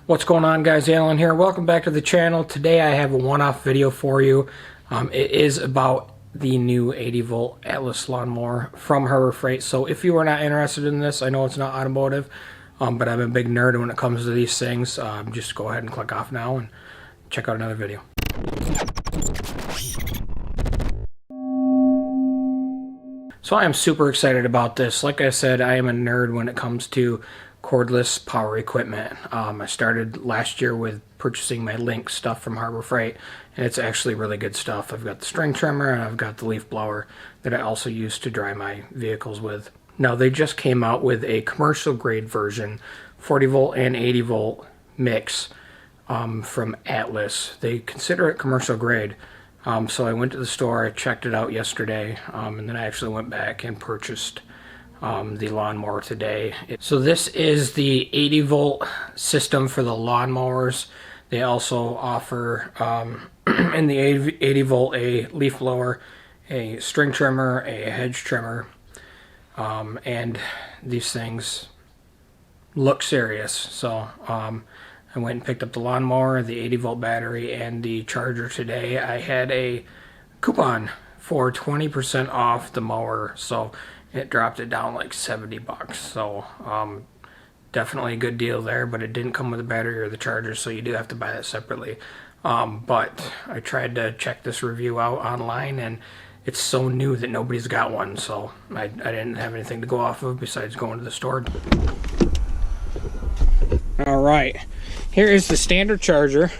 What's going on, guys? Alan here. Welcome back to the channel. Today I have a one-off video for you. It is about the new 80-volt Atlas lawnmower from Harbor Freight. So if you are not interested in this, I know it's not automotive, but I'm a big nerd when it comes to these things. Just go ahead and click off now and check out another video. So I am super excited about this. Like I said, I am a nerd when it comes to cordless power equipment. I started last year with purchasing my Link stuff from Harbor Freight, and it's actually really good stuff. I've got the string trimmer and I've got the leaf blower that I also use to dry my vehicles with. Now they just came out with a commercial grade version, 40 volt and 80 volt mix from Atlas. They consider it commercial grade. So I went to the store, I checked it out yesterday, and then I actually went back and purchased the lawnmower today. So this is the 80 volt system for the lawnmowers. They also offer in the 80 volt a leaf blower, a string trimmer, a hedge trimmer, and these things look serious. So I went and picked up the lawnmower, the 80 volt battery, and the charger today. I had a coupon for 20% off the mower, so it dropped it down like 70 bucks. So definitely a good deal there, but it didn't come with the battery or the charger, so you do have to buy that separately. But I tried to check this review out online, and it's so new that nobody's got one, so I didn't have anything to go off of besides going to the store. Alright, here is the standard charger.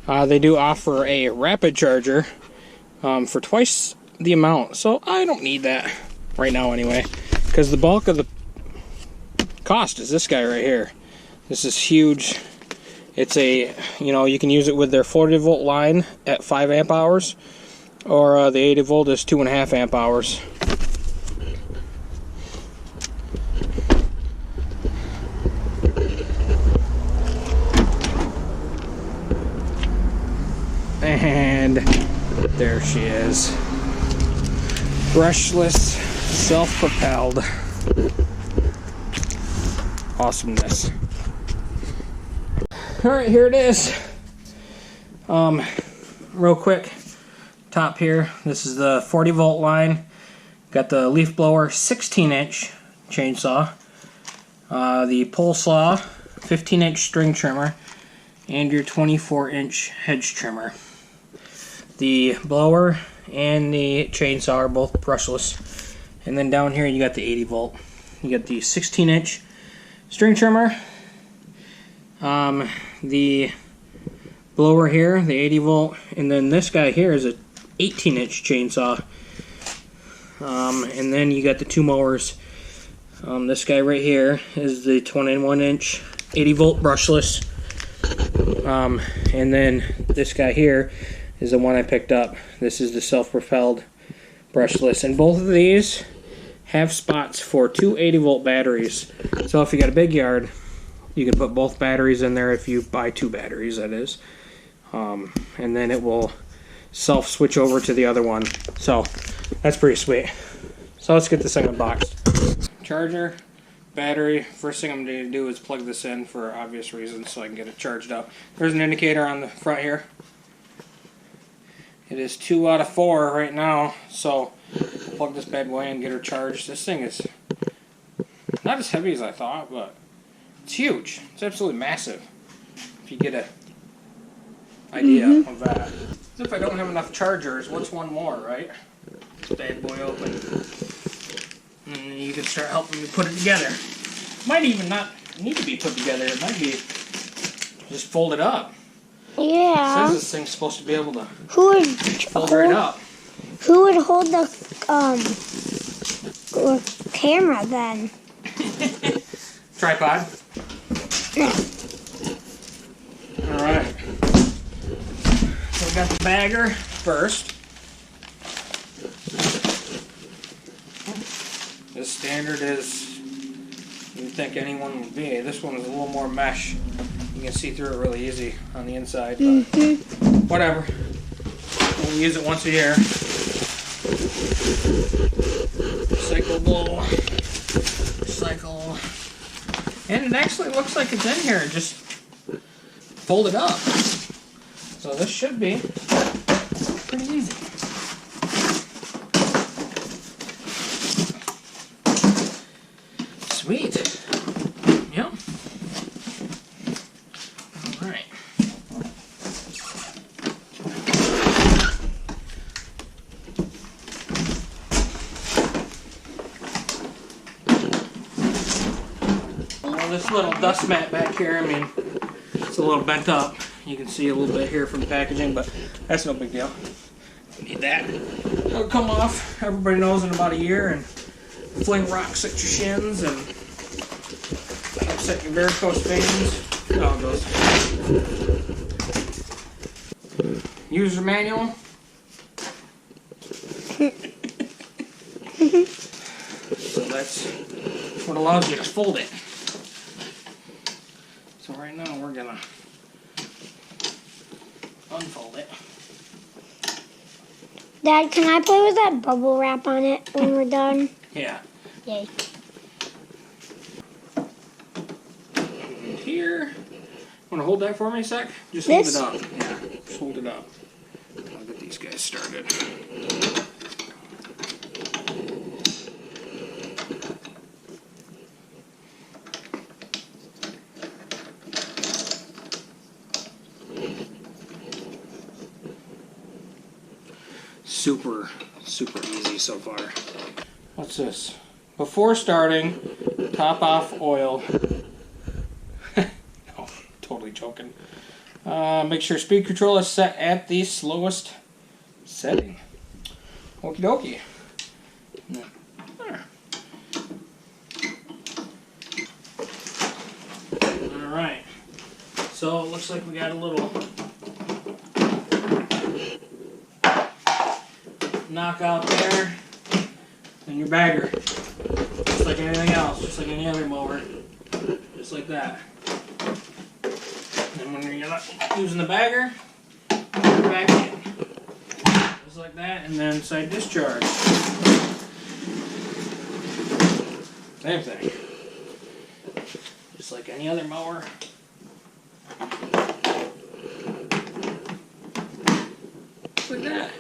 They do offer a rapid charger for twice the amount, so I don't need that right now anyway, because the bulk of the cost is this guy right here. This is huge. It's a, you can use it with their 40 volt line at 5 amp hours, or the 80 volt is 2.5 amp hours. And there she is. Brushless, self-propelled awesomeness. Alright, here it is. Real quick, top here, this is the 40 volt line. Got the leaf blower 16-inch chainsaw, the pole saw 15-inch string trimmer, and your 24-inch hedge trimmer. The blower and the chainsaw are both brushless. And then down here you got the 80 volt. You got the 16-inch string trimmer, the blower here, the 80 volt, and then this guy here is a 18-inch chainsaw. And then you got the two mowers. This guy right here is the 21-inch 80 volt brushless. And then this guy here is the one I picked up. This is the self-propelled brushless, and both of these have spots for two 80 volt batteries. So if you got a big yard, you can put both batteries in there if you buy two batteries, that is. And then it will self-switch over to the other one. So that's pretty sweet. So let's get this thing unboxed. Charger, battery. First thing I'm going to do is plug this in for obvious reasons so I can get it charged up. There's an indicator on the front here. It is 2 out of 4 right now, so plug this bad boy in, get her charged. This thing is not as heavy as I thought, but it's huge. It's absolutely massive, if you get an idea of that. As if I don't have enough chargers, what's one more, right? This bad boy open. And you can start helping me put it together. Might even not need to be put together. It might be just folded up. Yeah. It says this thing's supposed to be able to fold right up. Who would hold the camera then? Tripod. Alright. So we got the bagger first. This standard is, you'd think anyone would be. This one is a little more mesh. You can see through it really easy on the inside, but whatever. We'll use it once a year. Recyclable. Recycle. And it actually looks like it's in here. Just pulled it up. So this should be pretty easy. Sweet. Yep. Alright. Well, this little dust mat back here, I mean, it's a little bent up. You can see a little bit here from the packaging, but that's no big deal. Need that. It'll come off, everybody knows, in about a year, and fling rocks at your shins and upset your varicose veins. Oh, it goes. User manual. So that's what allows you to fold it. So right now we're gonna unfold it. Dad, can I play with that bubble wrap on it when we're done? Yeah. Yay. And here. Want to hold that for me a sec? Just This? hold it up. Yeah, just hold it up. I'll get these guys started. Super, super easy so far. What's this? Before starting, top off oil. Oh, totally joking. Make sure speed control is set at the slowest setting. Okie dokie. There. Alright. So it looks like we got a little knockout there, and your bagger, just like anything else, just like any other mower, just like that. And when you're not using the bagger, put it back in, just like that, and then side discharge, same thing, just like any other mower. Just like that.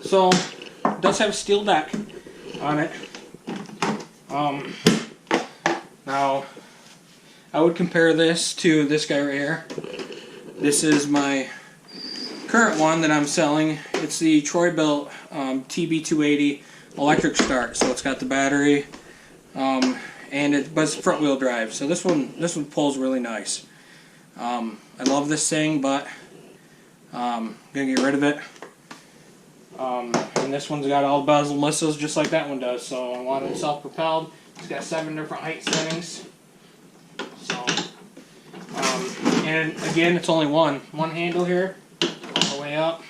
So, it does have a steel deck on it. Now, I would compare this to this guy right here. This is my current one that I'm selling. It's the Troy-Bilt TB280 electric start. So it's got the battery, but it's front wheel drive. So this one pulls really nice. I love this thing, but I'm gonna get rid of it. And this one's got all the bells and whistles just like that one does. So I want it self-propelled. It's got 7 different height settings. So, and again, it's only one handle here, all the way up,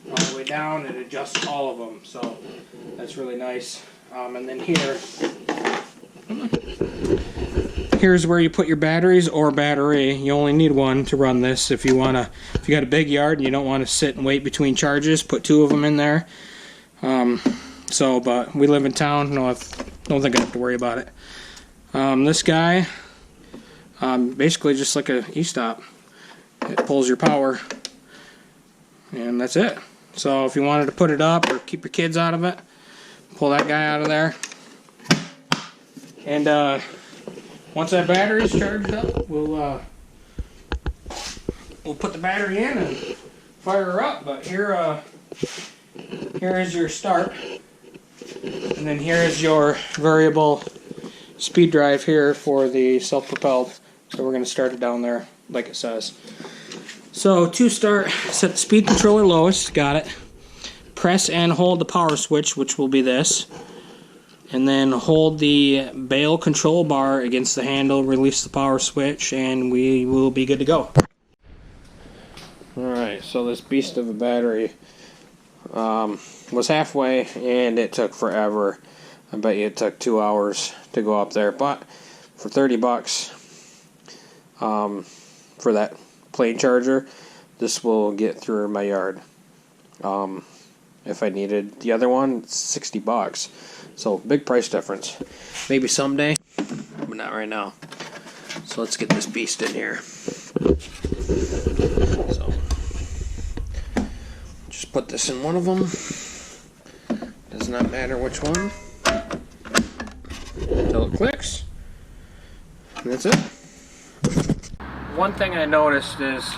all the way down. It adjusts all of them. So that's really nice. And then here's where you put your batteries or battery. You only need one to run this. If you got a big yard and you don't want to sit and wait between charges, put 2 of them in there. But we live in town. Don't think I have to worry about it. This guy, basically just like a e-stop. It pulls your power, and that's it. So if you wanted to put it up or keep your kids out of it, pull that guy out of there. And once that battery is charged up, we'll put the battery in and fire her up. But here is your start, and then here is your variable speed drive here for the self-propelled. So we're going to start it down there like it says. So to start, set the speed controller lowest, got it. Press and hold the power switch, which will be this. And then hold the bail control bar against the handle, release the power switch, and we will be good to go. Alright, so this beast of a battery was halfway, and it took forever. I bet you it took 2 hours to go up there, but for 30 bucks for that plane charger, this will get through my yard. If I needed the other one, it's 60 bucks. So big price difference. Maybe someday, but not right now. So let's get this beast in here. just put this in one of them. Does not matter which one. Until it clicks. And that's it. One thing I noticed is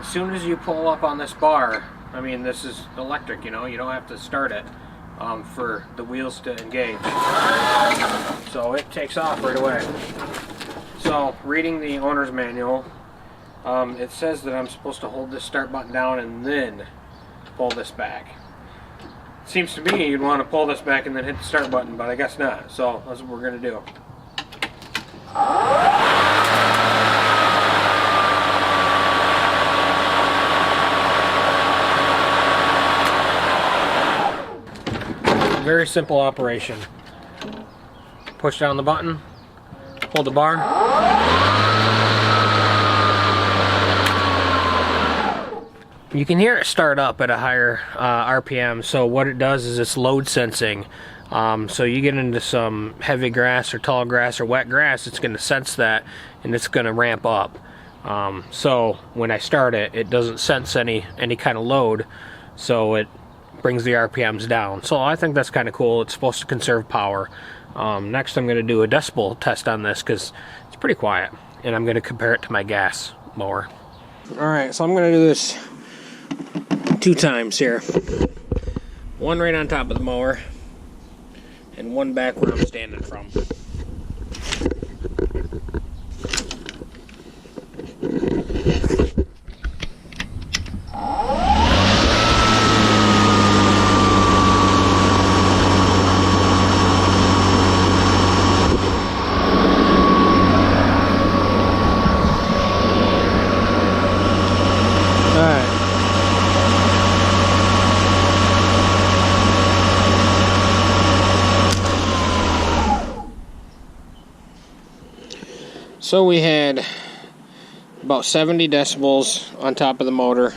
as soon as you pull up on this bar, I mean, this is electric, you know, you don't have to start it for the wheels to engage. So it takes off right away. So reading the owner's manual, it says that I'm supposed to hold this start button down and then pull this back. It seems to me you'd want to pull this back and then hit the start button, but I guess not. So that's what we're going to do. Very simple operation. Push down the button, hold the bar. You can hear it start up at a higher RPM, so what it does is it's load sensing. So you get into some heavy grass or tall grass or wet grass, it's going to sense that and it's going to ramp up. So when I start it, it doesn't sense any kind of load, so it brings the RPMs down. So I think that's kind of cool. It's supposed to conserve power. Next I'm going to do a decibel test on this because it's pretty quiet, and I'm going to compare it to my gas mower. Alright, so I'm going to do this 2 times here. One right on top of the mower and one back where I'm standing from. So we had about 70 decibels on top of the motor,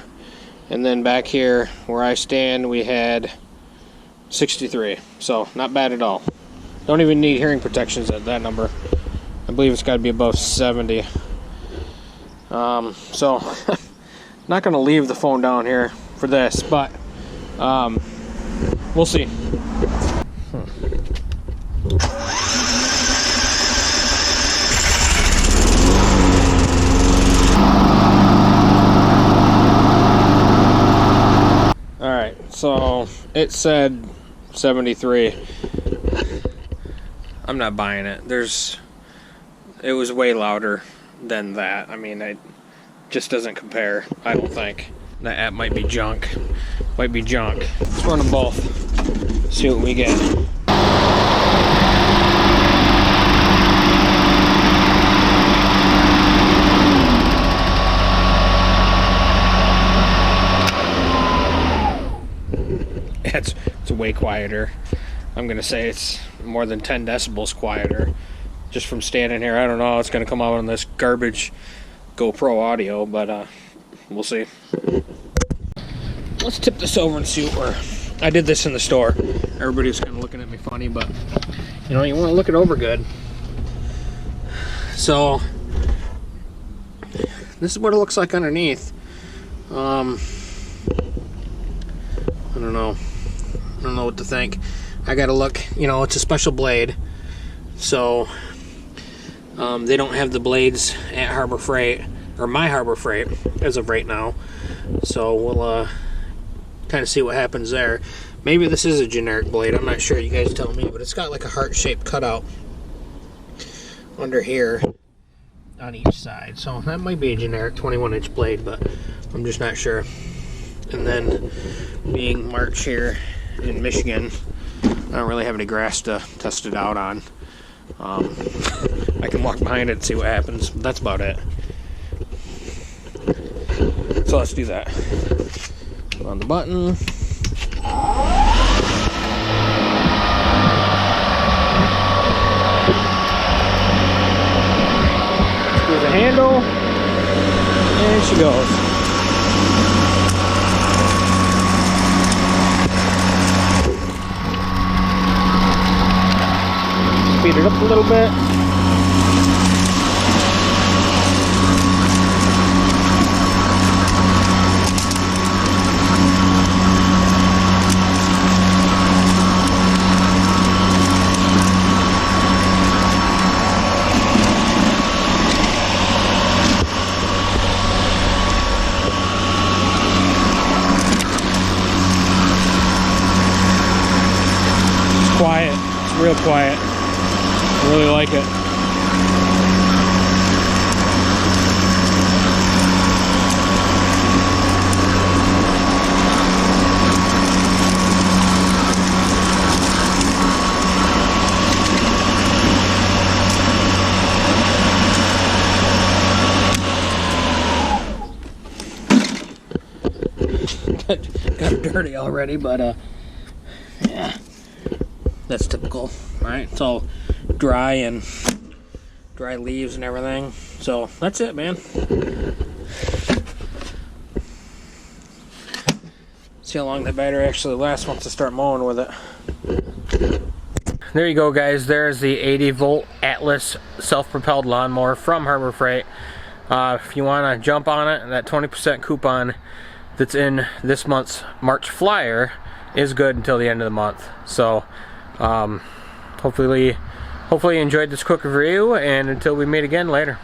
and then back here where I stand we had 63. So not bad at all. Don't even need hearing protections at that number. I believe it's got to be above 70. So not going to leave the phone down here for this, but we'll see. So it said 73. I'm not buying it. It was way louder than that. I mean, it just doesn't compare, I don't think. That app might be junk. Might be junk. Let's run them both. See what we get. It's way quieter. I'm gonna say it's more than 10 decibels quieter just from standing here. I don't know how it's gonna come out on this garbage GoPro audio, but we'll see. Let's tip this over and see what I did this in the store. Everybody's kind of looking at me funny, but you know, you want to look it over good. So this is what it looks like underneath. I don't know. I don't know what to think. I gotta look, you know, it's a special blade, so they don't have the blades at Harbor Freight, or my Harbor Freight, as of right now. So we'll kind of see what happens there. Maybe this is a generic blade, I'm not sure, you guys tell me, but it's got like a heart-shaped cutout under here on each side, so that might be a generic 21-inch blade, but I'm just not sure. And then being March here in Michigan, I don't really have any grass to test it out on. I can walk behind it and see what happens, but that's about it. So let's do that. On the button. Screw the handle, and she goes. Speed it up a little bit. real quiet. I really like it. Got dirty already, but yeah, that's typical, right? It's all dry and dry leaves and everything. So that's it, man. See how long that battery actually lasts once I start mowing with it. There you go, guys. There's the 80-volt Atlas self-propelled lawnmower from Harbor Freight. If you want to jump on it, that 20% coupon that's in this month's March flyer is good until the end of the month. So hopefully you enjoyed this quick review, and until we meet again later.